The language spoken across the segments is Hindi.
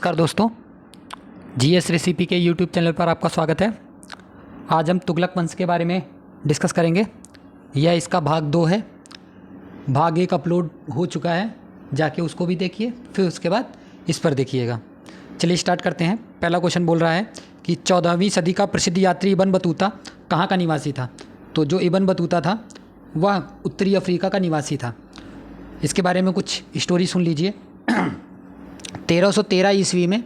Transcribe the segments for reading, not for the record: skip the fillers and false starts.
नमस्कार दोस्तों, जीएस रेसिपी के यूट्यूब चैनल पर आपका स्वागत है। आज हम तुगलक वंश के बारे में डिस्कस करेंगे। यह इसका भाग 2 है। भाग 1 अपलोड हो चुका है, जाके उसको भी देखिए, फिर उसके बाद इस पर देखिएगा। चलिए स्टार्ट करते हैं। पहला क्वेश्चन बोल रहा है कि 14वीं सदी का प्रसिद्ध यात्री इब्न बतूता कहाँ का निवासी था। तो जो इब्न बतूता था वह उत्तरी अफ्रीका का निवासी था। इसके बारे में कुछ स्टोरी सुन लीजिए। 1313 ईस्वी में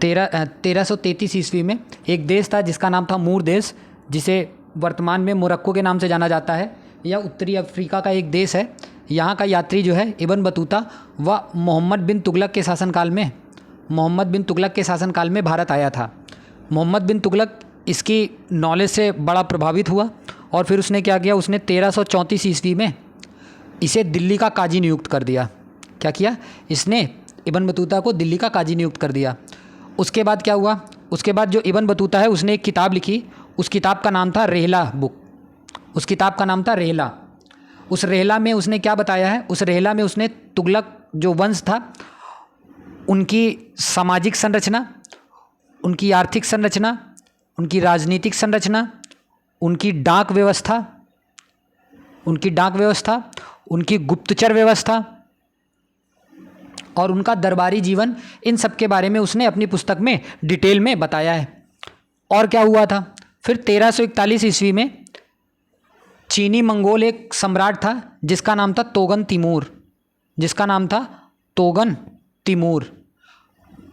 1333 ईस्वी में एक देश था जिसका नाम था मूर देश, जिसे वर्तमान में मोरक्को के नाम से जाना जाता है। यह उत्तरी अफ्रीका का एक देश है। यहाँ का यात्री जो है इब्न बतूता, वह मोहम्मद बिन तुगलक के शासनकाल में भारत आया था। मोहम्मद बिन तुगलक इसकी नॉलेज से बड़ा प्रभावित हुआ और फिर उसने क्या किया, उसने 1334 ईस्वी में इसे दिल्ली का काजी नियुक्त कर दिया। क्या किया इसने? इब्न बतूता को दिल्ली का काजी नियुक्त कर दिया। उसके बाद क्या हुआ? उसके बाद जो इब्न बतूता है उसने एक किताब लिखी। उस किताब का नाम था रेहला बुक। उस किताब का नाम था रेहला। उस रेहला में उसने क्या बताया है? उस रेहला में उसने तुगलक जो वंश था उनकी सामाजिक संरचना, उनकी आर्थिक संरचना, उनकी राजनीतिक संरचना, उनकी डाक व्यवस्था, उनकी गुप्तचर व्यवस्था और उनका दरबारी जीवन, इन सब के बारे में उसने अपनी पुस्तक में डिटेल में बताया है। और क्या हुआ था फिर? 1341 ईस्वी में चीनी मंगोल एक सम्राट था जिसका नाम था तोगन तिमूर।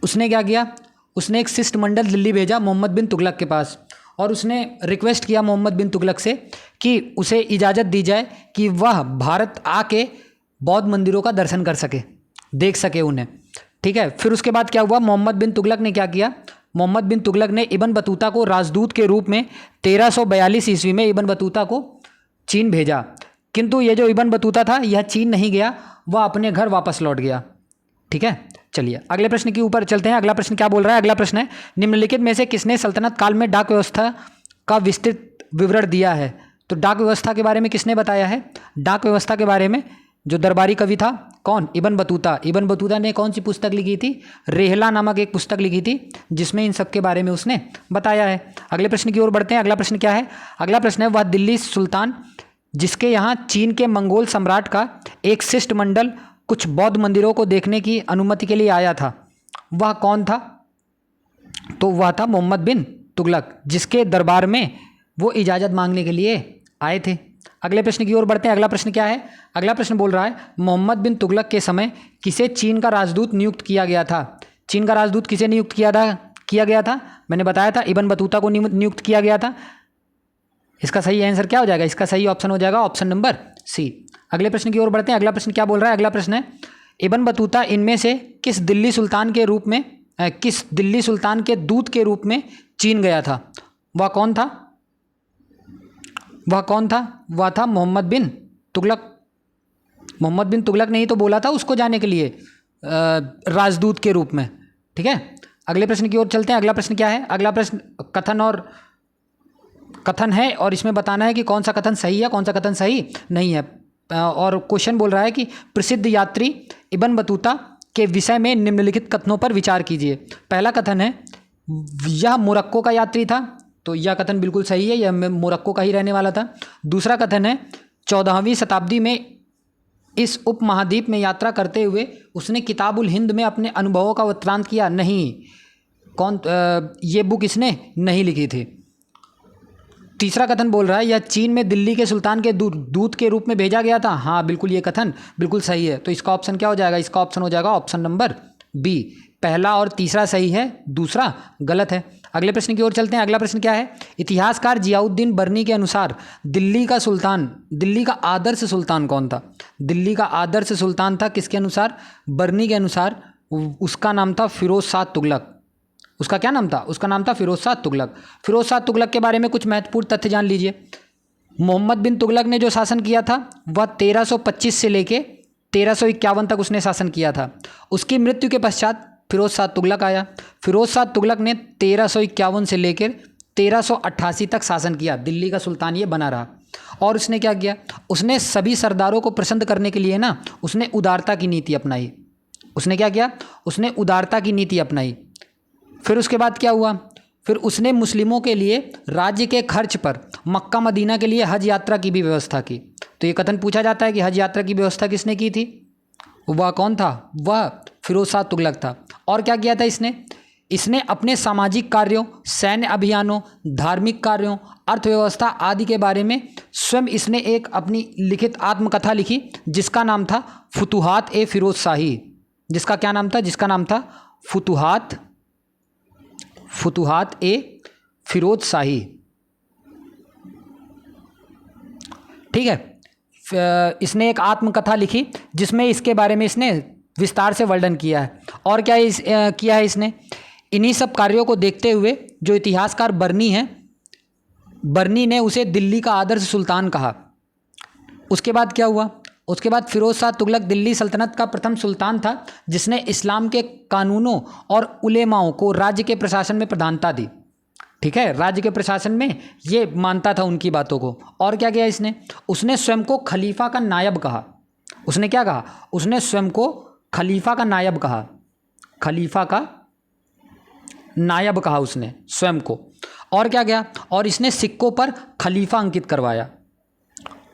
उसने क्या किया? उसने एक शिष्टमंडल दिल्ली भेजा मोहम्मद बिन तुगलक के पास और उसने रिक्वेस्ट किया मोहम्मद बिन तुगलक से कि उसे इजाज़त दी जाए कि वह भारत आके बौद्ध मंदिरों का दर्शन कर सके, देख सके उन्हें। ठीक है। फिर उसके बाद क्या हुआ? मोहम्मद बिन तुगलक ने क्या किया? मोहम्मद बिन तुगलक ने इब्न बतूता को राजदूत के रूप में 1342 ईस्वी में इब्न बतूता को चीन भेजा। किंतु ये जो इब्न बतूता था यह चीन नहीं गया, वह अपने घर वापस लौट गया। ठीक है। चलिए अगले प्रश्न के ऊपर चलते हैं। अगला प्रश्न क्या बोल रहा है? अगला प्रश्न है, निम्नलिखित में से किसने सल्तनत काल में डाक व्यवस्था का विस्तृत विवरण दिया है? तो डाक व्यवस्था के बारे में किसने बताया है? डाक व्यवस्था के बारे में जो दरबारी कवि था, कौन? Ibn Battuta. इब्न बतूता ने कौन सी पुस्तक लिखी थी? रेहला नामक एक पुस्तक लिखी थी जिसमें इन सब के बारे में उसने बताया है। अगले प्रश्न की ओर बढ़ते हैं। अगला प्रश्न क्या है? अगला प्रश्न है, वह दिल्ली सुल्तान जिसके यहाँ चीन के मंगोल सम्राट का एक शिष्टमंडल कुछ बौद्ध मंदिरों को देखने की अनुमति के लिए आया था, वह कौन था? तो वह था मोहम्मद बिन तुगलक, जिसके दरबार में वो इजाज़त मांगने के लिए आए थे। अगले प्रश्न की ओर बढ़ते हैं। अगला प्रश्न क्या है? अगला प्रश्न बोल रहा है, मोहम्मद बिन तुगलक के समय किसे चीन का राजदूत नियुक्त किया गया था? चीन का राजदूत किसे नियुक्त किया गया था? मैंने बताया था इब्न बतूता को नियुक्त किया गया था। इसका सही आंसर क्या हो जाएगा? इसका सही ऑप्शन हो जाएगा ऑप्शन नंबर सी। अगले प्रश्न की ओर बढ़ते हैं। अगला प्रश्न क्या बोल रहा है? अगला प्रश्न है, इब्न बतूता इनमें से किस दिल्ली सुल्तान के दूत के रूप में चीन गया था? वह कौन था? वह था मोहम्मद बिन तुगलक। मोहम्मद बिन तुगलक ने ही तो बोला था उसको जाने के लिए राजदूत के रूप में। ठीक है। अगले प्रश्न की ओर चलते हैं। अगला प्रश्न क्या है? अगला प्रश्न कथन है और इसमें बताना है कि कौन सा कथन सही है, कौन सा कथन सही नहीं है। और क्वेश्चन बोल रहा है कि प्रसिद्ध यात्री इब्न बतूता के विषय में निम्नलिखित कथनों पर विचार कीजिए। पहला कथन है, यह मोरक्को का यात्री था, तो यह कथन बिल्कुल सही है, यह मोरक्को का ही रहने वाला था। दूसरा कथन है, 14वीं शताब्दी में इस उपमहाद्वीप में यात्रा करते हुए उसने किताबुल हिंद में अपने अनुभवों का वृत्तांत किया। नहीं, ये बुक इसने नहीं लिखी थी। तीसरा कथन बोल रहा है, यह चीन में दिल्ली के सुल्तान के दूत के रूप में भेजा गया था। हाँ बिल्कुल, ये कथन बिल्कुल सही है। तो इसका ऑप्शन क्या हो जाएगा? इसका ऑप्शन हो जाएगा ऑप्शन नंबर बी। पहला और तीसरा सही है, दूसरा गलत है। अगले प्रश्न की ओर चलते हैं। अगला प्रश्न क्या है? इतिहासकार जियाउद्दीन बर्नी के अनुसार दिल्ली का आदर्श सुल्तान कौन था? दिल्ली का आदर्श सुल्तान था किसके अनुसार? बर्नी के अनुसार। उसका नाम था फिरोज शाह तुगलक। उसका क्या नाम था? उसका नाम था फिरोज शाह तुगलक। फिरोज शाह तुगलक के बारे में कुछ महत्वपूर्ण तथ्य जान लीजिए। मोहम्मद बिन तुगलक ने जो शासन किया था वह 1325 से लेके 1351 तक उसने शासन किया था। उसकी मृत्यु के पश्चात फिरोज शाह तुगलक आया। फिरोज शाह तुगलक ने 1351 से लेकर 1388 तक शासन किया। दिल्ली का सुल्तान ये बना रहा। और उसने क्या किया? उसने सभी सरदारों को प्रसन्न करने के लिए ना उसने उदारता की नीति अपनाई। उसने क्या किया, उसने उदारता की नीति अपनाई। फिर उसके बाद क्या हुआ, फिर उसने मुस्लिमों के लिए राज्य के खर्च पर मक्का मदीना के लिए हज यात्रा की भी व्यवस्था की। तो ये कथन पूछा जाता है कि हज यात्रा की व्यवस्था किसने की थी, वह कौन था, वह फिरोज शाह तुगलक था। और क्या किया था इसने अपने सामाजिक कार्यों, सैन्य अभियानों, धार्मिक कार्यों, अर्थव्यवस्था आदि के बारे में स्वयं इसने एक अपनी लिखित आत्मकथा लिखी जिसका नाम था फुतुहात ए फिरोज शाही। जिसका क्या नाम था, जिसका नाम था फुतुहात ए फिरोज शाही। ठीक है, इसने एक आत्मकथा लिखी जिसमें इसके बारे में इसने विस्तार से वर्णन किया है। और क्या किया है इसने, इन्हीं सब कार्यों को देखते हुए जो इतिहासकार बर्नी ने उसे दिल्ली का आदर्श सुल्तान कहा। उसके बाद क्या हुआ, उसके बाद फिरोज शाह तुगलक दिल्ली सल्तनत का प्रथम सुल्तान था जिसने इस्लाम के कानूनों और उलेमाओं को राज्य के प्रशासन में प्रधानता दी। ठीक है, राज्य के प्रशासन में ये मानता था उनकी बातों को। और क्या किया उसने स्वयं को खलीफा का नायब कहा। उसने क्या कहा, उसने स्वयं को खलीफा का नायब कहा, खलीफा का नायब कहा उसने स्वयं को। और क्या किया, और इसने सिक्कों पर खलीफा अंकित करवाया,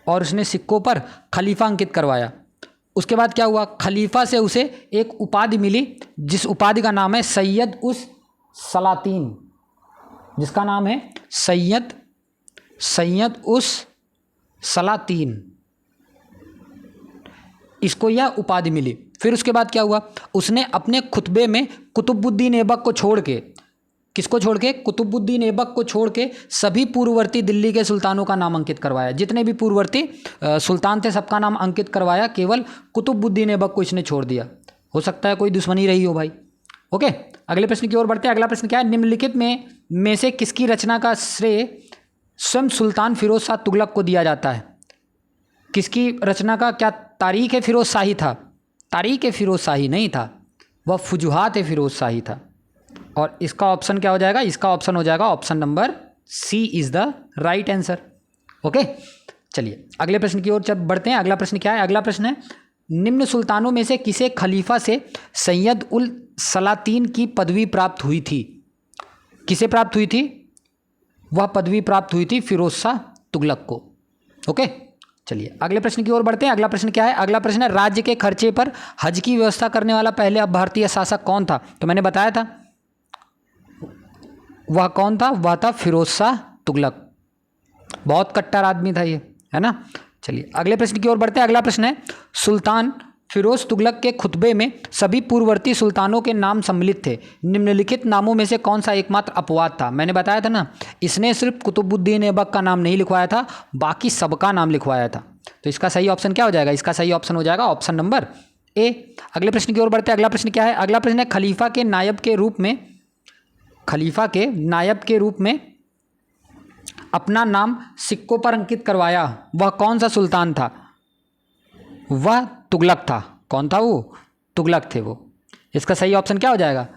और उसने सिक्कों पर खलीफा अंकित करवाया। उसके बाद क्या हुआ, खलीफा से उसे एक उपाधि मिली जिस उपाधि का नाम है सैयद उस सलातीन, जिसका नाम है सैयद उस सलातीन, इसको यह उपाधि मिली। फिर उसके बाद क्या हुआ, उसने अपने खुतबे में कुतुबुद्दीन ऐबक को छोड़ के, किसको छोड़ के, कुतुबुद्दीन ऐबक को छोड़ के सभी पूर्ववर्ती दिल्ली के सुल्तानों का नाम अंकित करवाया। जितने भी पूर्ववर्ती सुल्तान थे सबका नाम अंकित करवाया, केवल कुतुबुद्दीन ऐबक को इसने छोड़ दिया। हो सकता है कोई दुश्मनी रही हो भाई। ओके, अगले प्रश्न की ओर बढ़ते हैं। अगला प्रश्न क्या है, निम्नलिखित में से किसकी रचना का श्रेय स्वयं सुल्तान फिरोज शाह तुगलक को दिया जाता है। किसकी रचना का क्या तारीख है फिरोज शाही था, तारीख है फिरोज शाही नहीं था, वह फुजुहात फिरोज शाही था। और इसका ऑप्शन क्या हो जाएगा, इसका ऑप्शन हो जाएगा option number C is the right answer. Okay, चलिए अगले प्रश्न की ओर जब बढ़ते हैं। अगला प्रश्न क्या है, अगला प्रश्न है, निम्न सुल्तानों में से किसे खलीफा से सैयद उल सलातीन की पदवी प्राप्त हुई थी। किसे प्राप्त हुई थी, वह पदवी प्राप्त हुई थी फिरोज शाह तुगलक को। ओके, चलिए अगले प्रश्न की ओर बढ़ते हैं। अगला प्रश्न क्या है, अगला प्रश्न है, राज्य के खर्चे पर हज की व्यवस्था करने वाला पहले अब भारतीय शासक कौन था। तो मैंने बताया था वह कौन था, वह था फिरोज शाह तुगलक। बहुत कट्टर आदमी था ये, है ना। चलिए अगले प्रश्न की ओर बढ़ते हैं। अगला प्रश्न है, सुल्तान फिरोज तुगलक के खुतबे में सभी पूर्ववर्ती सुल्तानों के नाम सम्मिलित थे, निम्नलिखित नामों में से कौन सा एकमात्र अपवाद था। मैंने बताया था ना, इसने सिर्फ कुतुबुद्दीन ऐबक का नाम नहीं लिखवाया था, बाकी सबका नाम लिखवाया था। तो इसका सही ऑप्शन क्या हो जाएगा, इसका सही ऑप्शन हो जाएगा ऑप्शन नंबर ए। अगले प्रश्न की ओर बढ़ते हैं। अगला प्रश्न क्या है, अगला प्रश्न है, खलीफा के नायब के रूप में अपना नाम सिक्कों पर अंकित करवाया वह कौन सा सुल्तान था। वह तुगलक था। कौन था वो, तुगलक थे वो। इसका सही ऑप्शन क्या हो जाएगा,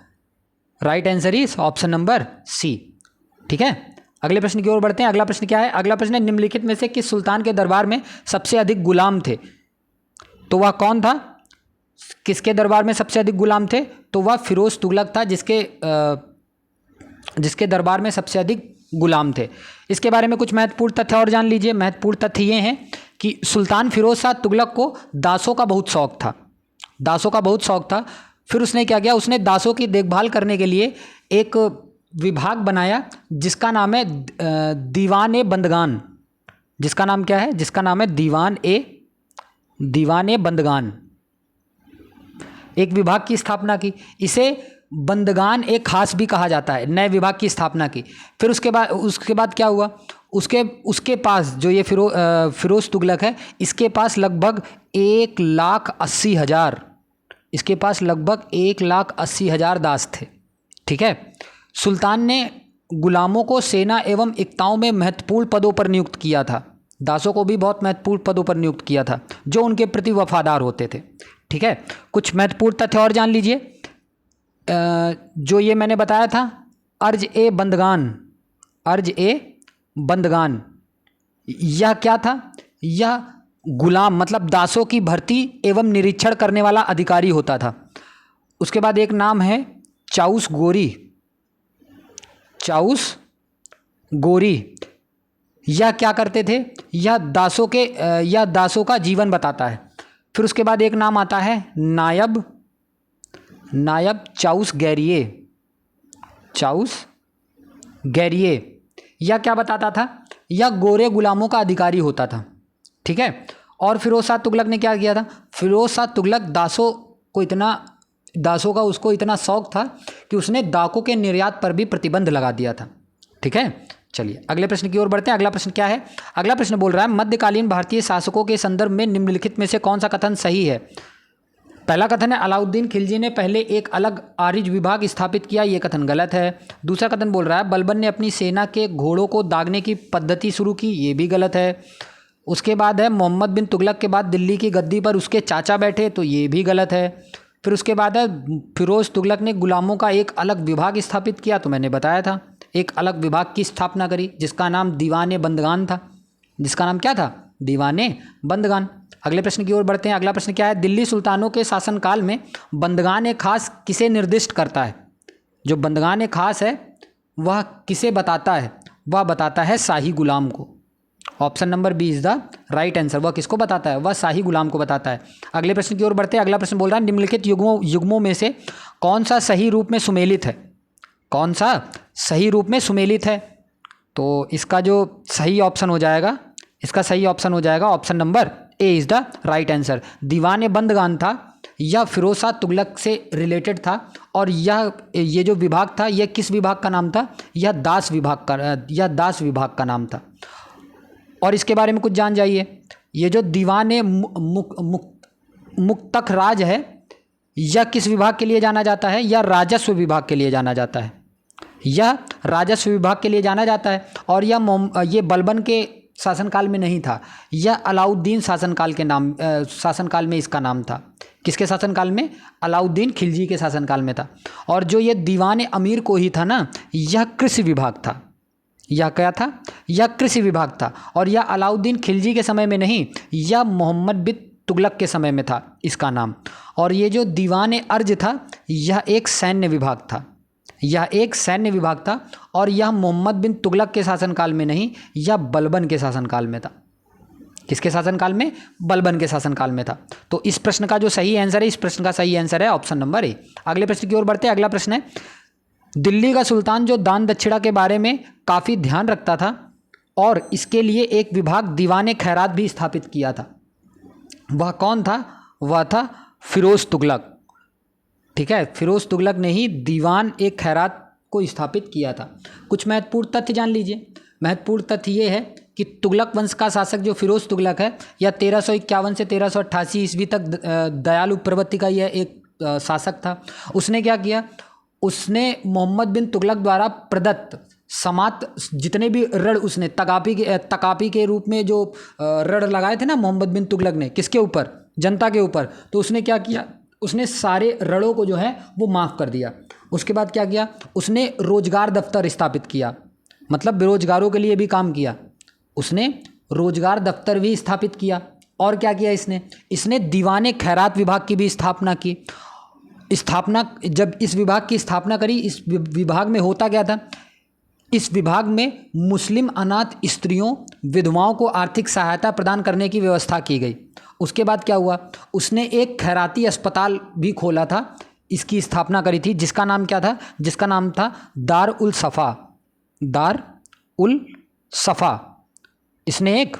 right answer is option number C. ठीक है, अगले प्रश्न की ओर बढ़ते हैं। अगला प्रश्न क्या है, अगला प्रश्न है, निम्नलिखित में से किस सुल्तान के दरबार में सबसे अधिक गुलाम थे। तो वह कौन था, किसके दरबार में सबसे अधिक गुलाम थे, तो वह फिरोज तुगलक था, जिसके दरबार में सबसे अधिक गुलाम थे। इसके बारे में कुछ महत्वपूर्ण तथ्य और जान लीजिए। महत्वपूर्ण तथ्य ये हैं कि सुल्तान फिरोज शाह तुगलक को दासों का बहुत शौक था, दासों का बहुत शौक था। फिर उसने क्या किया, उसने दासों की देखभाल करने के लिए एक विभाग बनाया जिसका नाम है दीवान ए बंदगान। जिसका नाम क्या है, जिसका नाम है दीवान ए बंदगान। एक विभाग की स्थापना की, इसे बंदगान एक खास भी कहा जाता है, नए विभाग की स्थापना की। फिर उसके बाद क्या हुआ, उसके पास जो ये फिरोज तुगलक है, इसके पास लगभग 1,80,000, इसके पास लगभग 1,80,000 दास थे। ठीक है, सुल्तान ने गुलामों को सेना एवं इक्ताओं में महत्वपूर्ण पदों पर नियुक्त किया था। दासों को भी बहुत महत्वपूर्ण पदों पर नियुक्त किया था जो उनके प्रति वफादार होते थे। ठीक है, कुछ महत्वपूर्ण तथ्य और जान लीजिए। जो ये मैंने बताया था अर्ज ए बंदगान, यह क्या था, यह गुलाम मतलब दासों की भर्ती एवं निरीक्षण करने वाला अधिकारी होता था। उसके बाद एक नाम है चाउस गोरी, चाउस गोरी। यह क्या करते थे, यह दासों का जीवन बताता है। फिर उसके बाद एक नाम आता है नायब, नायब चाउस गैरिये, चाउस गैरिये। यह क्या बताता था, यह गोरे गुलामों का अधिकारी होता था। ठीक है। और फिरोज शाह तुगलक ने क्या किया था, फिरोज शाह तुगलक दासों का उसको इतना शौक था कि उसने दाकों के निर्यात पर भी प्रतिबंध लगा दिया था। ठीक है। चलिए अगले प्रश्न की ओर बढ़ते हैं। अगला प्रश्न क्या है, अगला प्रश्न बोल रहा है मध्यकालीन भारतीय शासकों के संदर्भ में निम्नलिखित में से कौन सा कथन सही है। पहला कथन है अलाउद्दीन खिलजी ने पहले एक अलग आरिज विभाग स्थापित किया, यह कथन गलत है। दूसरा कथन बोल रहा है बलबन ने अपनी सेना के घोड़ों को दागने की पद्धति शुरू की, ये भी गलत है। उसके बाद है मोहम्मद बिन तुगलक के बाद दिल्ली की गद्दी पर उसके चाचा बैठे, तो ये भी गलत है। फिर उसके बाद है फिरोज तुगलक ने गुलामों का एक अलग विभाग स्थापित किया, तो मैंने बताया था एक अलग विभाग की स्थापना करी जिसका नाम दीवाने बंदगान था, जिसका नाम क्या था, दीवाने बंदगान। अगले प्रश्न की ओर बढ़ते हैं। अगला प्रश्न क्या है, दिल्ली सुल्तानों के शासनकाल में बंदगान ए खास किसे निर्दिष्ट करता है। जो बंदगान ए खास है वह किसे बताता है, वह बताता है शाही गुलाम को। Option number B is the right answer. वह किसको बताता है, वह शाही गुलाम को बताता है। अगले प्रश्न की ओर बढ़ते हैं। अगला प्रश्न बोल रहा है निम्नलिखित युग्मों में से कौन सा सही रूप में सुमेलित है, कौन सा सही रूप में सुमेलित है। तो इसका जो सही ऑप्शन हो जाएगा, इसका सही ऑप्शन हो जाएगा option number A is the right answer. दीवाने बंदगान था यह फिरोज शाह तुगलक से रिलेटेड था, और ये जो विभाग था यह किस विभाग का नाम था, यह दास विभाग का नाम था। और इसके बारे में कुछ जान जाइए। ये जो दीवाने मुक्तक राज है यह किस विभाग के लिए जाना जाता है, यह राजस्व विभाग के लिए जाना जाता है, यह राजस्व विभाग के लिए जाना जाता है। और ये बलबन के शासनकाल में नहीं था, यह अलाउद्दीन शासनकाल में इसका नाम था। किसके शासनकाल में, अलाउद्दीन खिलजी के शासनकाल में था। और जो ये दीवान अमीर को ही था ना, यह कृषि विभाग था। यह क्या था, यह कृषि विभाग था। और यह अलाउद्दीन खिलजी के समय में नहीं, यह मोहम्मद बिन तुगलक के समय में था इसका नाम। और ये जो दीवान अर्ज था यह एक सैन्य विभाग था, यह एक सैन्य विभाग था। और यह मोहम्मद बिन तुगलक के शासनकाल में नहीं, यह बलबन के शासनकाल में था। किसके शासनकाल में, बलबन के शासनकाल में था। तो इस प्रश्न का जो सही आंसर है, इस प्रश्न का सही आंसर है ऑप्शन नंबर ए। अगले प्रश्न की ओर बढ़ते हैं। अगला प्रश्न है दिल्ली का सुल्तान जो दान दक्षिणा के बारे में काफ़ी ध्यान रखता था और इसके लिए एक विभाग दीवाने खैरात भी स्थापित किया था, वह कौन था, वह था फिरोज तुगलक। ठीक है, फिरोज तुगलक ने ही दीवान एक खैरात को स्थापित किया था। कुछ महत्वपूर्ण तथ्य जान लीजिए। महत्वपूर्ण तथ्य ये है कि तुगलक वंश का शासक जो फिरोज तुगलक है, यह 1351 से 1388 ईस्वी तक दयालु प्रवृत्ति का यह एक शासक था। उसने क्या किया, उसने मोहम्मद बिन तुगलक द्वारा प्रदत्त समात जितने भी ऋण उसने तकापी के रूप में जो ऋण लगाए थे ना मोहम्मद बिन तुगलक ने, किसके ऊपर, जनता के ऊपर, तो उसने क्या किया, उसने सारे ऋणों को जो है वो माफ़ कर दिया। उसके बाद क्या किया, उसने रोजगार दफ्तर स्थापित किया, मतलब बेरोजगारों के लिए भी काम किया। उसने रोजगार दफ्तर भी स्थापित किया। और क्या किया इसने दीवाने खैरात विभाग की भी स्थापना की। जब इस विभाग की स्थापना करी, इस विभाग में होता क्या था, इस विभाग में मुस्लिम अनाथ स्त्रियों विधवाओं को आर्थिक सहायता प्रदान करने की व्यवस्था की गई। उसके बाद क्या हुआ, उसने एक खैराती अस्पताल भी खोला था, इसकी स्थापना करी थी, जिसका नाम क्या था, जिसका नाम था दार उल सफ़ा। इसने एक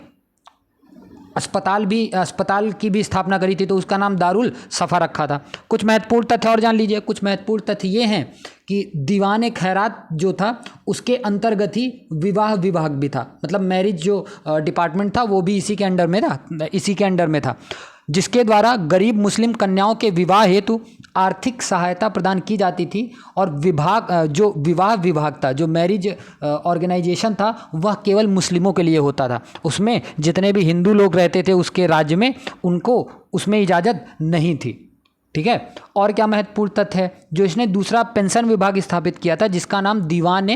अस्पताल की भी स्थापना करी थी, तो उसका नाम दारुल सफ़ा रखा था। कुछ महत्वपूर्ण तथ्य और जान लीजिए। कुछ महत्वपूर्ण तथ्य ये हैं कि दीवान खैरात जो था उसके अंतर्गत ही विवाह विभाग भी था, मतलब मैरिज जो डिपार्टमेंट था वो भी इसी के अंडर में था, जिसके द्वारा गरीब मुस्लिम कन्याओं के विवाह हेतु आर्थिक सहायता प्रदान की जाती थी। और जो विवाह विभाग था, जो मैरिज ऑर्गेनाइजेशन था, वह केवल मुस्लिमों के लिए होता था। उसमें जितने भी हिंदू लोग रहते थे उसके राज्य में, उनको उसमें इजाज़त नहीं थी। ठीक है। और क्या महत्वपूर्ण तथ्य है, जो इसने दूसरा पेंशन विभाग स्थापित किया था जिसका नाम दीवान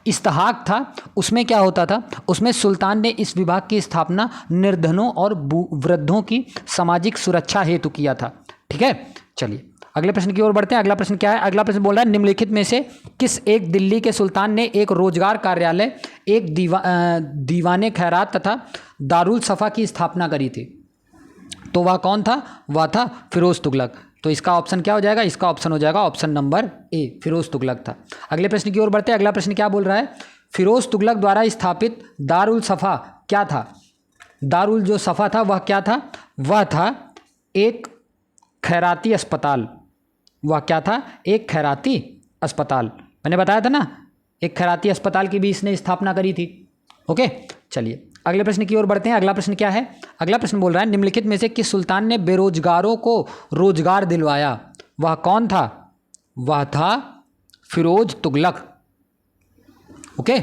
इस्तेहाक था, उसमें क्या होता था, उसमें सुल्तान ने इस विभाग की स्थापना निर्धनों और वृद्धों की सामाजिक सुरक्षा हेतु किया था। ठीक है। चलिए अगले प्रश्न की ओर बढ़ते हैं। अगला प्रश्न क्या है? अगला प्रश्न बोल रहा है निम्नलिखित में से किस एक दिल्ली के सुल्तान ने एक रोजगार कार्यालय, एक दीवाने खैरात तथा दारुल सफ़ा की स्थापना करी थी? तो वह कौन था? वह था फिरोज तुगलक। तो इसका ऑप्शन क्या हो जाएगा? इसका ऑप्शन हो जाएगा option number A, Firoz Tughlaq था। अगले प्रश्न की ओर बढ़ते हैं। अगला प्रश्न क्या बोल रहा है? फिरोज तुगलक द्वारा स्थापित दारुल सफ़ा क्या था? दारुल जो सफ़ा था वह क्या था? वह था एक खैराती अस्पताल। वह क्या था? एक खैराती अस्पताल। मैंने बताया था ना, एक खैराती अस्पताल की भी इसने स्थापना करी थी। ओके, चलिए अगले प्रश्न की ओर बढ़ते हैं। अगला प्रश्न क्या है? अगला प्रश्न बोल रहा है निम्नलिखित में से किस सुल्तान ने बेरोजगारों को रोजगार दिलवाया? वह कौन था? वह था फिरोज तुगलक। ओके,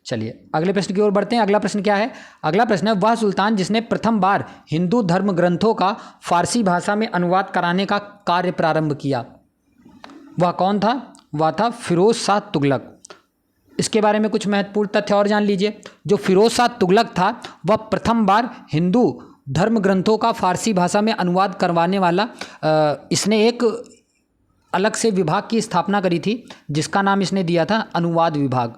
चलिए अगले प्रश्न की ओर बढ़ते हैं। अगला प्रश्न क्या है? अगला प्रश्न है वह सुल्तान जिसने प्रथम बार हिंदू धर्म ग्रंथों का फारसी भाषा में अनुवाद कराने का कार्य प्रारंभ किया? वह कौन था? वह था फिरोज शाह तुगलक। इसके बारे में कुछ महत्वपूर्ण तथ्य और जान लीजिए। जो फिरोज शाह तुगलक था वह प्रथम बार हिंदू धर्म ग्रंथों का फारसी भाषा में अनुवाद करवाने वाला इसने एक अलग से विभाग की स्थापना करी थी, जिसका नाम इसने दिया था अनुवाद विभाग।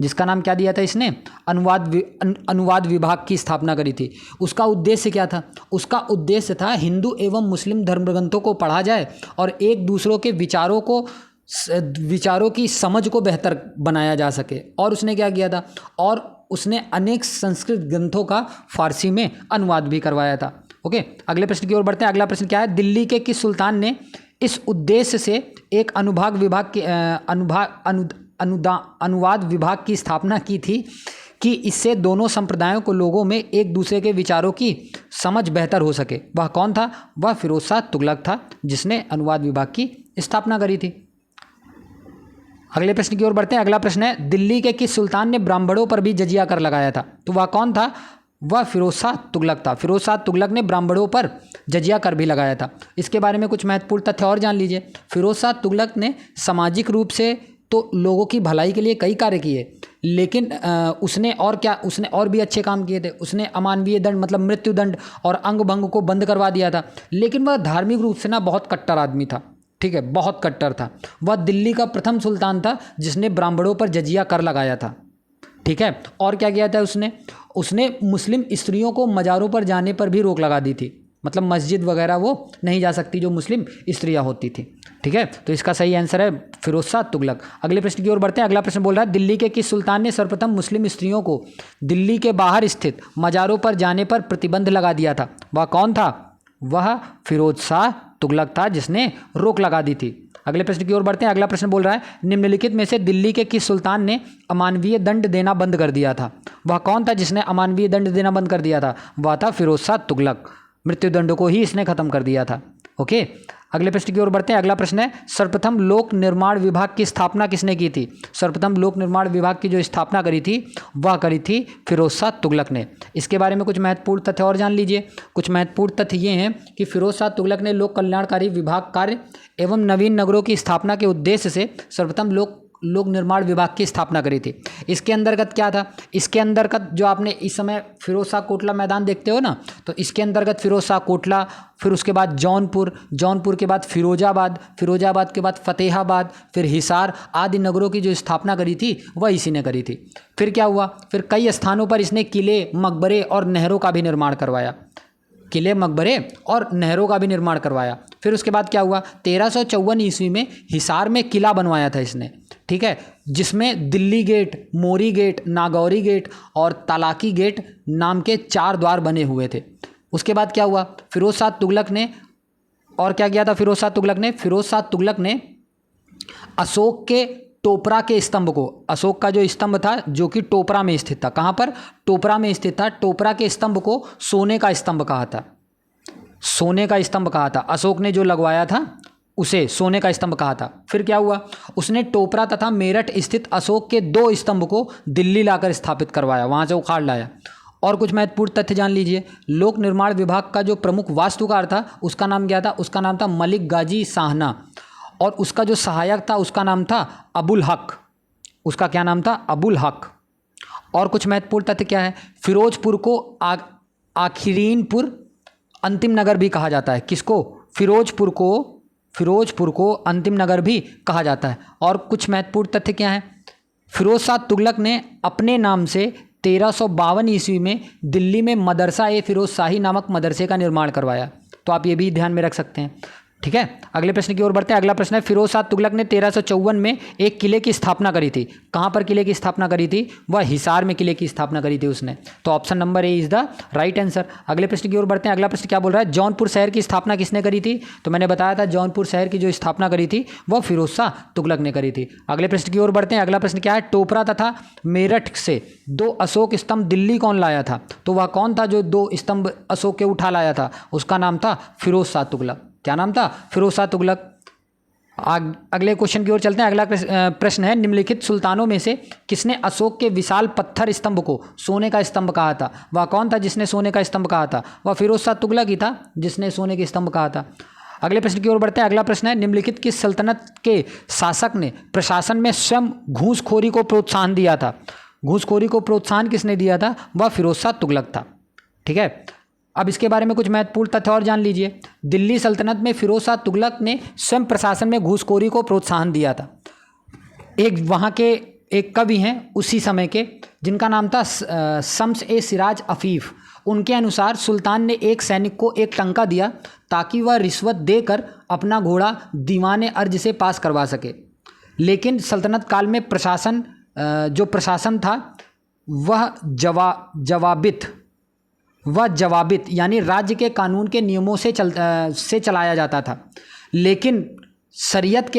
जिसका नाम क्या दिया था इसने? अनुवाद विभाग की स्थापना करी थी। उसका उद्देश्य क्या था? उसका उद्देश्य था हिंदू एवं मुस्लिम धर्म ग्रंथों को पढ़ा जाए और एक दूसरों के विचारों की समझ को बेहतर बनाया जा सके। और उसने क्या किया था? और उसने अनेक संस्कृत ग्रंथों का फारसी में अनुवाद भी करवाया था। ओके, अगले प्रश्न की ओर बढ़ते हैं। अगला प्रश्न क्या है? दिल्ली के किस सुल्तान ने इस उद्देश्य से एक अनुवाद विभाग की स्थापना की थी कि इससे दोनों संप्रदायों को लोगों में एक दूसरे के विचारों की समझ बेहतर हो सके? वह कौन था? वह फिरोज शाह तुगलक था, जिसने अनुवाद विभाग की स्थापना करी थी। अगले प्रश्न की ओर बढ़ते हैं। अगला प्रश्न है दिल्ली के किस सुल्तान ने ब्राह्मणों पर भी जजिया कर लगाया था? तो वह कौन था? वह फिरोज शाह तुगलक था। फिरोज शाह तुगलक ने ब्राह्मणों पर जजिया कर भी लगाया था। इसके बारे में कुछ महत्वपूर्ण तथ्य और जान लीजिए। फिरोज शाह तुगलक ने सामाजिक रूप से तो लोगों की भलाई के लिए कई कार्य किए, लेकिन उसने और भी अच्छे काम किए थे। उसने अमानवीय दंड मतलब मृत्यु दंड और अंग भंग को बंद करवा दिया था। लेकिन वह धार्मिक रूप से ना बहुत कट्टर आदमी था। ठीक है, बहुत कट्टर था। वह दिल्ली का प्रथम सुल्तान था जिसने ब्राह्मणों पर जजिया कर लगाया था। ठीक है, और क्या किया था उसने मुस्लिम स्त्रियों को मज़ारों पर जाने पर भी रोक लगा दी थी। मतलब मस्जिद वगैरह वो नहीं जा सकती जो मुस्लिम स्त्रियां होती थी। ठीक है, तो इसका सही आंसर है फिरोज शाह तुगलक। अगले प्रश्न की ओर बढ़ते हैं। अगला प्रश्न बोल रहा है दिल्ली के किस सुल्तान ने सर्वप्रथम मुस्लिम स्त्रियों को दिल्ली के बाहर स्थित मज़ारों पर जाने पर प्रतिबंध लगा दिया था? वह कौन था? वह फिरोज शाह तुगलक था, जिसने रोक लगा दी थी। अगले प्रश्न की ओर बढ़ते हैं। अगला प्रश्न बोल रहा है निम्नलिखित में से दिल्ली के किस सुल्तान ने अमानवीय दंड देना बंद कर दिया था? वह कौन था जिसने अमानवीय दंड देना बंद कर दिया था? वह था फिरोज शाह तुगलक। मृत्युदंड को ही इसने खत्म कर दिया था। ओके, अगले प्रश्न की ओर बढ़ते हैं। अगला प्रश्न है सर्वप्रथम लोक निर्माण विभाग की स्थापना किसने की थी? सर्वप्रथम लोक निर्माण विभाग की जो स्थापना करी थी वह करी थी फिरोज शाह तुगलक ने। इसके बारे में कुछ महत्वपूर्ण तथ्य और जान लीजिए। कुछ महत्वपूर्ण तथ्य ये हैं कि फिरोज शाह तुगलक ने लोक कल्याणकारी विभाग कार्य एवं नवीन नगरों की स्थापना के उद्देश्य से सर्वप्रथम लोक निर्माण विभाग की स्थापना करी थी। इसके अंतर्गत क्या था? इसके अंतर्गत जो आपने इस समय फिरोज शाह कोटला मैदान देखते हो ना, तो इसके अंतर्गत फिरोज शाह कोटला, फिर उसके बाद जौनपुर के बाद फिरोजाबाद के बाद फतेहाबाद, फिर हिसार आदि नगरों की जो स्थापना करी थी वह इसी ने करी थी। फिर क्या हुआ? फिर कई स्थानों पर इसने किले, मकबरे और नहरों का भी निर्माण करवाया। किले, मकबरे और नहरों का भी निर्माण करवाया। फिर उसके बाद क्या हुआ? 1354 ईस्वी में हिसार में किला बनवाया था इसने। ठीक है, जिसमें दिल्ली गेट, मोरी गेट, नागौरी गेट और तालाकी गेट नाम के 4 द्वार बने हुए थे। उसके बाद क्या हुआ? फिरोज शाह तुगलक ने और क्या किया था? फिरोज शाह तुगलक ने अशोक के टोपरा के स्तंभ को, अशोक का जो स्तंभ था जो कि टोपरा में स्थित था, कहाँ पर? टोपरा में स्थित था। टोपरा के स्तंभ को सोने का स्तंभ कहा था। सोने का स्तंभ कहा था। अशोक ने जो लगवाया था उसे सोने का स्तंभ कहा था। फिर क्या हुआ? उसने टोपरा तथा मेरठ स्थित अशोक के 2 स्तंभ को दिल्ली लाकर स्थापित करवाया, वहाँ से उखाड़ लाया। और कुछ महत्वपूर्ण तथ्य जान लीजिए। लोक निर्माण विभाग का जो प्रमुख वास्तुकार था उसका नाम क्या था? उसका नाम था मलिक गाजी साहना। और उसका जो सहायक था उसका नाम था अबुल हक। उसका क्या नाम था? अबुल हक। और कुछ महत्वपूर्ण तथ्य क्या है? फिरोजपुर को आखिरीनपुर अंतिम नगर भी कहा जाता है। किसको? फिरोजपुर को फिरोजपुर को अंतिम नगर भी कहा जाता है। और कुछ महत्वपूर्ण तथ्य क्या हैं? फिरोज शाह तुगलक ने अपने नाम से 1352 ईस्वी में दिल्ली में मदरसा ए फिरोज शाही नामक मदरसे का निर्माण करवाया। तो आप ये भी ध्यान में रख सकते हैं। ठीक है, अगले प्रश्न की ओर बढ़ते हैं। अगला प्रश्न है, फिरोज शाह तुगलक ने 1354 में एक किले की स्थापना करी थी। कहाँ पर किले की स्थापना करी थी? वह हिसार में किले की स्थापना करी थी उसने। तो option number A is the right answer. अगले प्रश्न की ओर बढ़ते हैं। अगला प्रश्न क्या बोल रहा है? जौनपुर शहर की स्थापना किसने करी थी? तो मैंने बताया था जौनपुर शहर की जो स्थापना करी थी वह फिरोज शाह तुगलक ने करी थी। अगले प्रश्न की ओर बढ़ते हैं। अगला प्रश्न क्या है? टोपरा तथा मेरठ से 2 अशोक स्तंभ दिल्ली कौन लाया था? तो वह कौन था जो 2 स्तंभ अशोक के उठा लाया था? उसका नाम था फिरोज शाह तुगलक। क्या नाम था? फिरोज शाह तुगलक। अगले क्वेश्चन की ओर चलते हैं। अगला प्रश्न है, निम्नलिखित सुल्तानों में से किसने अशोक के विशाल पत्थर स्तंभ को सोने का स्तंभ कहा था? वह कौन था जिसने सोने का स्तंभ कहा था? वह फिरोज शाह तुगलक ही था जिसने सोने के स्तंभ कहा था। अगले प्रश्न की ओर बढ़ते हैं। अगला प्रश्न है, निम्नलिखित किस सल्तनत के शासक ने प्रशासन में स्वयं घूसखोरी को प्रोत्साहन दिया था? घूसखोरी को प्रोत्साहन किसने दिया था? वह फिरोज शाह तुगलक था। ठीक है, अब इसके बारे में कुछ महत्वपूर्ण तथ्य और जान लीजिए। दिल्ली सल्तनत में फिरोज शाह तुगलक ने स्वयं प्रशासन में घूसखोरी को प्रोत्साहन दिया था। एक वहाँ के एक कवि हैं उसी समय के, जिनका नाम था शम्स ए सिराज अफीफ। उनके अनुसार सुल्तान ने एक सैनिक को एक टंका दिया ताकि वह रिश्वत देकर अपना घोड़ा दीवाने अर्ज से पास करवा सके। लेकिन सल्तनत काल में प्रशासन जो प्रशासन था वह जवाबित यानी राज्य के कानून के नियमों से चलाया जाता था। लेकिन शरीयत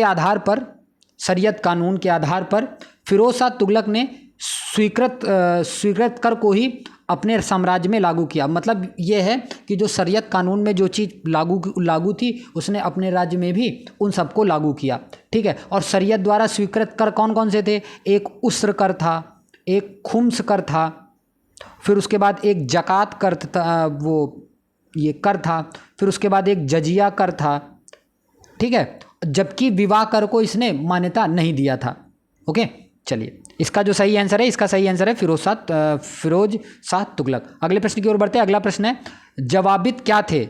कानून के आधार पर फिरोज शाह तुगलक ने स्वीकृत कर को ही अपने साम्राज्य में लागू किया। मतलब ये है कि जो शरीयत कानून में जो चीज़ लागू थी उसने अपने राज्य में भी उन सबको लागू किया। ठीक है, और शरीयत द्वारा स्वीकृत कर कौन कौन से थे? एक उस्र कर था, एक खुम्स कर था, फिर उसके बाद एक जकात कर था, वो ये कर था, फिर उसके बाद एक जजिया कर था। ठीक है, जबकि विवाह कर को इसने मान्यता नहीं दिया था। ओके, चलिए इसका जो सही आंसर है, इसका सही आंसर है फिरोज शाह तुगलक। अगले प्रश्न की ओर बढ़ते हैं। अगला प्रश्न है, जवाबित क्या थे?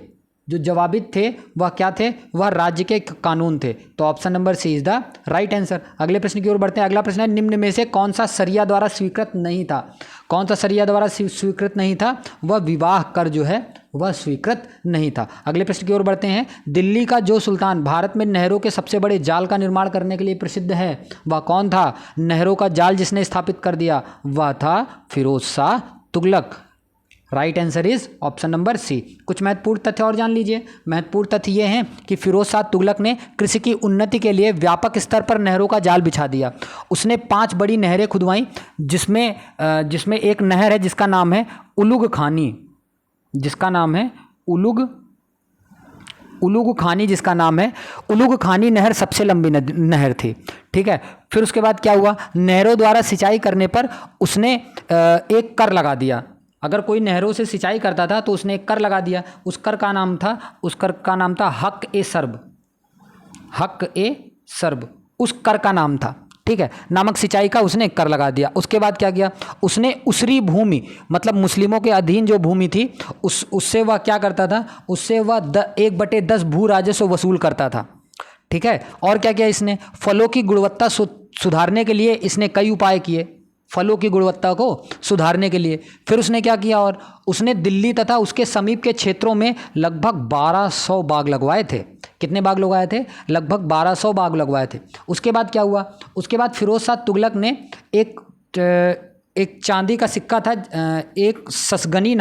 जो जवाबित थे वह क्या थे? वह राज्य के कानून थे। तो option number C is the right answer. अगले प्रश्न की ओर बढ़ते हैं। अगला प्रश्न है, निम्न में से कौन सा शरिया द्वारा स्वीकृत नहीं था? कौन सा शरिया द्वारा स्वीकृत नहीं था? वह विवाह कर जो है वह स्वीकृत नहीं था। अगले प्रश्न की ओर बढ़ते हैं। दिल्ली का जो सुल्तान भारत में नहरों के सबसे बड़े जाल का निर्माण करने के लिए प्रसिद्ध है वह कौन था? नहरों का जाल जिसने स्थापित कर दिया वह था Firoz Shah Tughlaq. Right answer is option number C. कुछ महत्वपूर्ण तथ्य और जान लीजिए। महत्वपूर्ण तथ्य ये हैं कि फिरोज शाह तुगलक ने कृषि की उन्नति के लिए व्यापक स्तर पर नहरों का जाल बिछा दिया। उसने 5 बड़ी नहरें खुदवाई, जिसमें एक नहर है जिसका नाम है उलुग खानी, जिसका नाम है उलुग खानी, जिसका नाम है उलुग खानी नहर सबसे लंबी नहर थी। ठीक है, फिर उसके बाद क्या हुआ? नहरों द्वारा सिंचाई करने पर उसने एक कर लगा दिया। अगर कोई नहरों से सिंचाई करता था तो उसने एक कर लगा दिया। उस कर का नाम था हक ए सर्ब, उस कर का नाम था। ठीक है, नामक सिंचाई का उसने एक कर लगा दिया। उसके बाद क्या किया? उसने उसरी भूमि मतलब मुस्लिमों के अधीन जो भूमि थी उससे वह क्या करता था? उससे वह 1/10 भू राजस्व वसूल करता था। ठीक है, और क्या किया इसने? फलों की गुणवत्ता सुधारने के लिए इसने कई उपाय किए, फलों की गुणवत्ता को सुधारने के लिए। फिर उसने क्या किया? और उसने दिल्ली तथा उसके समीप के क्षेत्रों में लगभग 1200 बाग लगवाए थे। कितने बाग लगवाए थे? लगभग 1200 बाग लगवाए थे। उसके बाद क्या हुआ? उसके बाद फिरोज शाह तुगलक ने एक चांदी का सिक्का था, एक ससगनी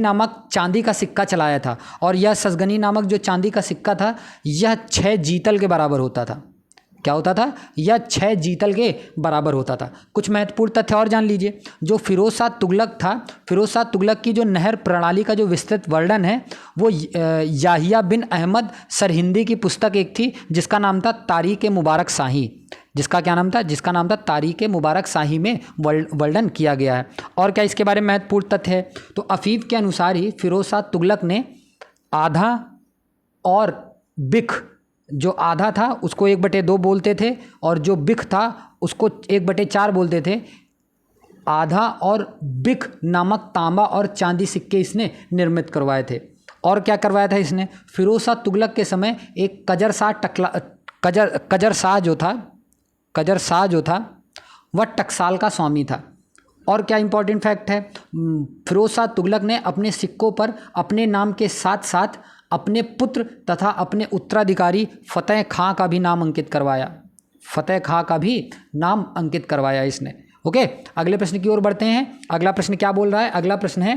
नामक चांदी का सिक्का चलाया था। और यह ससगनी नामक जो चांदी का सिक्का था यह 6 जीतल के बराबर होता था। क्या होता था? यह 6 जीतल के बराबर होता था। कुछ महत्वपूर्ण तथ्य और जान लीजिए। जो फिरोज शाह तुगलक था, फिरोज शाह तुगलक की जो नहर प्रणाली का जो विस्तृत वर्णन है वो याहिया बिन अहमद सरहिंदी की पुस्तक एक थी जिसका नाम था तारीख़ मुबारक शाही। जिसका क्या नाम था? जिसका नाम था तारीख़ मुबारक शाही में वर्णन किया गया है। और क्या इसके बारे में महत्वपूर्ण तथ्य है? तो अफीफ के अनुसार ही फिरोज शाह तुगलक ने आधा और बिख, जो आधा था उसको 1/2 बोलते थे और जो बिख था उसको 1/4 बोलते थे। आधा और बिख नामक तांबा और चांदी सिक्के इसने निर्मित करवाए थे। और क्या करवाया था इसने, फिरोज शाह तुगलक के समय एक कजर शाह जो था वह टकसाल का स्वामी था। और क्या इंपॉर्टेंट फैक्ट है, फिरोज शाह तुगलक ने अपने सिक्कों पर अपने नाम के साथ साथ अपने पुत्र तथा अपने उत्तराधिकारी फतेह खां का भी नाम अंकित करवाया। फतेह खां का भी नाम अंकित करवाया इसने। ओके, अगले प्रश्न की ओर बढ़ते हैं। अगला प्रश्न क्या बोल रहा है, अगला प्रश्न है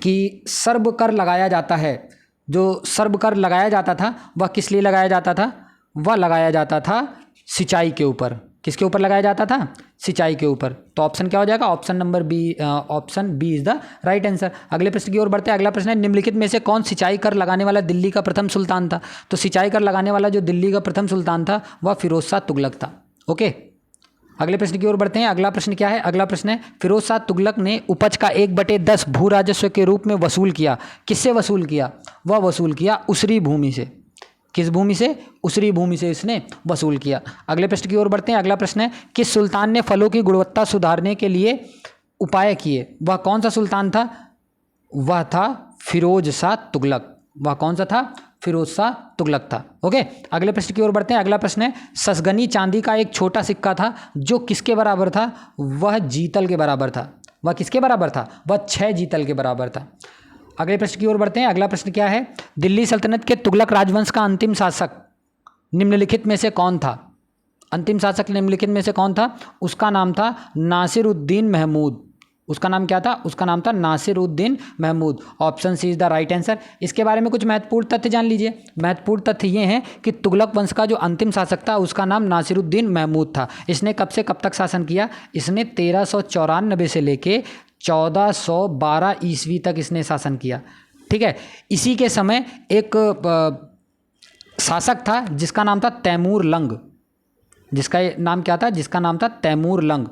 कि सर्व कर लगाया जाता है। जो सर्व कर लगाया जाता था वह किस लिए लगाया जाता था, वह लगाया जाता था सिंचाई के ऊपर। किसके ऊपर लगाया जाता था, सिंचाई के ऊपर। तो ऑप्शन क्या हो जाएगा, option number B, option B is the right answer. अगले प्रश्न की ओर बढ़ते हैं। अगला प्रश्न है निम्नलिखित में से कौन सिंचाई कर लगाने वाला दिल्ली का प्रथम सुल्तान था। तो सिंचाई कर लगाने वाला जो दिल्ली का प्रथम सुल्तान था वह फिरोज शाह तुगलक था। ओके, अगले प्रश्न की ओर बढ़ते हैं। अगला प्रश्न क्या है, अगला प्रश्न है फिरोज शाह तुगलक ने उपज का 1/10 भू राजस्व के रूप में वसूल किया। किससे वसूल किया, वह वसूल किया उसरी भूमि से। किस भूमि से, उसरी भूमि से इसने वसूल किया। अगले प्रश्न की ओर बढ़ते हैं। अगला प्रश्न है किस सुल्तान ने फलों की गुणवत्ता सुधारने के लिए उपाय किए। वह कौन सा सुल्तान था, वह था फिरोज शाह तुगलक। वह कौन सा था, फिरोज शाह तुगलक था। ओके, अगले प्रश्न की ओर बढ़ते हैं। अगला प्रश्न है ससगनी चांदी का एक छोटा सिक्का था जो किसके बराबर था, वह जीतल के बराबर था। वह किसके बराबर था, वह 6 जीतल के बराबर था। अगले प्रश्न की ओर बढ़ते हैं। अगला प्रश्न क्या है, दिल्ली सल्तनत के तुगलक राजवंश का अंतिम शासक निम्नलिखित में से कौन था। अंतिम शासक निम्नलिखित में से कौन था, उसका नाम था नासिरुद्दीन महमूद। उसका नाम क्या था, उसका नाम था Nasiruddin Mahmud. Option C is the right answer. इसके बारे में कुछ महत्वपूर्ण तथ्य जान लीजिए। महत्वपूर्ण तथ्य ये हैं कि तुगलक वंश का जो अंतिम शासक था उसका नाम नासिरुद्दीन महमूद था। इसने कब से कब तक शासन किया, इसने 1394 से लेके 1412 ईस्वी तक इसने शासन किया। ठीक है, इसी के समय एक शासक था जिसका नाम था तैमूर लंग। जिसका नाम क्या था, जिसका नाम था तैमूर लंग।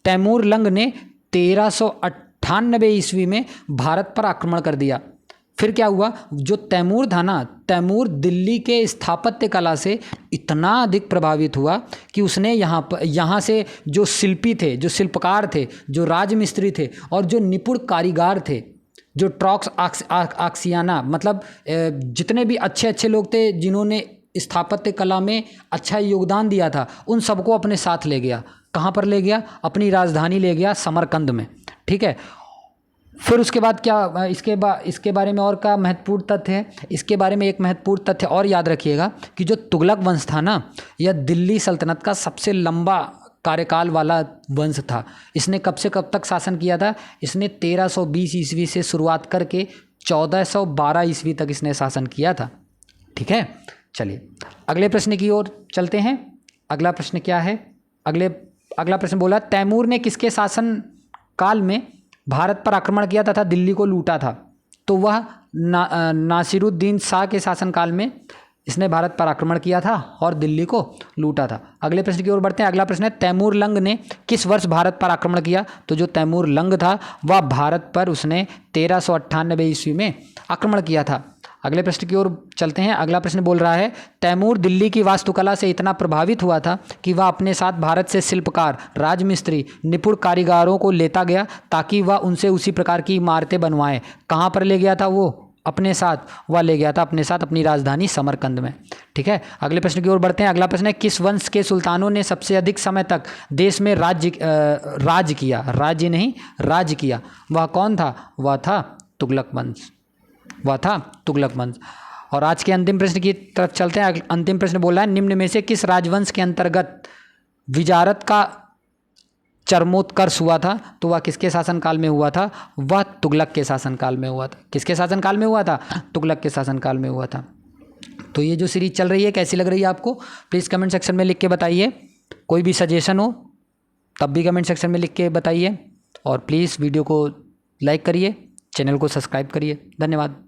तैमूर लंग ने 1398 ईस्वी में भारत पर आक्रमण कर दिया। फिर क्या हुआ, जो तैमूर था ना, तैमूर दिल्ली के स्थापत्य कला से इतना अधिक प्रभावित हुआ कि उसने यहाँ से जो शिल्पी थे, जो शिल्पकार थे, जो राजमिस्त्री थे और जो निपुण कारीगर थे, जो ट्रॉक्स आक्सियाना, मतलब जितने भी अच्छे अच्छे लोग थे जिन्होंने स्थापत्य कला में अच्छा योगदान दिया था, उन सबको अपने साथ ले गया। कहाँ पर ले गया, अपनी राजधानी ले गया समरकंद में। ठीक है, फिर उसके बाद क्या, इसके बारे में और क्या महत्वपूर्ण तथ्य है, इसके बारे में एक महत्वपूर्ण तथ्य और याद रखिएगा कि जो तुगलक वंश था ना, यह दिल्ली सल्तनत का सबसे लंबा कार्यकाल वाला वंश था। इसने कब से कब तक शासन किया था, इसने 1320 ईस्वी से शुरुआत करके 1412 ईस्वी तक इसने शासन किया था। ठीक है, चलिए अगले प्रश्न की ओर चलते हैं। अगला प्रश्न क्या है, अगला प्रश्न बोला तैमूर ने किसके शासन काल में भारत पर आक्रमण किया तथा दिल्ली को लूटा था। तो वह नासिरुद्दीन शाह के शासनकाल में इसने भारत पर आक्रमण किया था और दिल्ली को लूटा था। अगले प्रश्न की ओर बढ़ते हैं। अगला प्रश्न है तैमूर लंग ने किस वर्ष भारत पर आक्रमण किया। तो जो तैमूर लंग था वह भारत पर उसने 1398 ईस्वी में आक्रमण किया था। अगले प्रश्न की ओर चलते हैं। अगला प्रश्न बोल रहा है तैमूर दिल्ली की वास्तुकला से इतना प्रभावित हुआ था कि वह अपने साथ भारत से शिल्पकार, राजमिस्त्री, निपुण कारीगरों को लेता गया ताकि वह उनसे उसी प्रकार की इमारतें बनवाएं। कहाँ पर ले गया था वो, अपने साथ वह ले गया था अपने साथ अपनी राजधानी समरकंद में। ठीक है, अगले प्रश्न की ओर बढ़ते हैं। अगला प्रश्न है किस वंश के सुल्तानों ने सबसे अधिक समय तक देश में राज किया। वह कौन था, वह था तुगलक वंश। और आज के अंतिम प्रश्न की तरफ चलते हैं। अंतिम प्रश्न बोला है निम्न में से किस राजवंश के अंतर्गत विजारत का चरमोत्कर्ष हुआ था। तो वह किसके शासनकाल में हुआ था, वह तुगलक के शासनकाल में हुआ था। किसके शासनकाल में हुआ था, तुगलक के शासनकाल में हुआ था। तो ये जो सीरीज चल रही है कैसी लग रही है आपको, प्लीज़ कमेंट सेक्शन में लिख के बताइए। कोई भी सजेशन हो तब भी कमेंट सेक्शन में लिख के बताइए और प्लीज़ वीडियो को लाइक करिए, चैनल को सब्सक्राइब करिए। धन्यवाद।